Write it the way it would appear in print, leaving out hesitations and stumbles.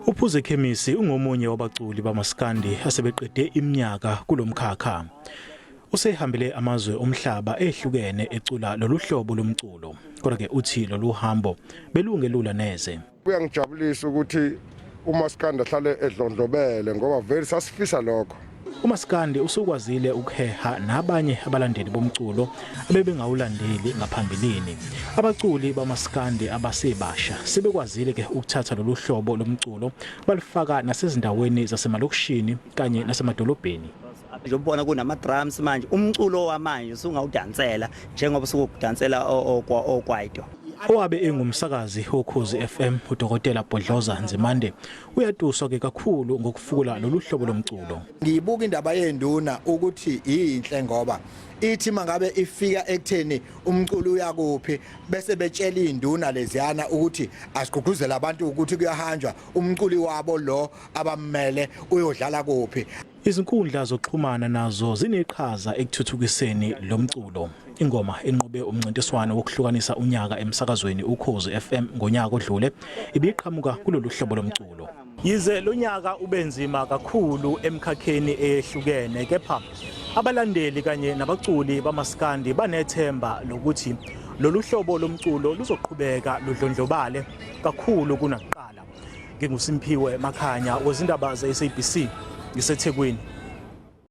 Uphuze Khemisi ungomunye wabaculi baMaskhandi asebeqede iminyaka kulomkhakha. Usehambile amazwe omhlaba ehlukene ecula loluhlobo lomculo. Kodwa ke uthi lolu hambo belungelula neze. Kuyangijabulisa ukuthi uMaskhandi ahlale edlondlobele ngoba vele sasifisa lokho. uMaskhandi usukwazile ukuheha nabanye abalandeli bomculo abebengawulandeli ngaphambilini. Abaculi baMaskhandi abasebasha sebekwazile ke ukuthatha lolu hlobo lomculo balifaka nasezindaweni zasemalokishini kanye nasemadolobheni. Njengobona kunama drums manje umculo wamanje usungawudansela njengoba sukudansela okwaito. Owabe engumsakazi wokhozi FM uDokotela Bodloza Nzimande uyatuswa ke kakhulu ngokufukula lolu hlobo lomculo. Ngiyibuka indaba yenduna ukuthi inhle ngoba ithi mangabe ifika ekutheni umculo uyakuphi bese betshela induna leziyana ukuthi asigqugquzela abantu ukuthi kuyahanjwa umculi wabo lo abammele uyodlala kuphi. Izinkundla zokuxhumana nazo zineqhaza ekuthuthukiseni lomculo. Ingoma enqobe umncintiswano wokuhlukanisa unyaka emsakazweni ukhozi FM ngonyaka odlule ibiqhamuka kulolu hlobo lomculo. Yize lo nyaka ubenzima kakhulu emkhakheni ehlukene, kepha abalandeli kanye nabaculi baMaskhandi banethemba lokuthi lolu hlobo lomculo luzoqhubeka ludlondlobale kakhulu kunakuqala. NginguSimphiwe Makhanya wezindaba ze SABC ngiseThekwini.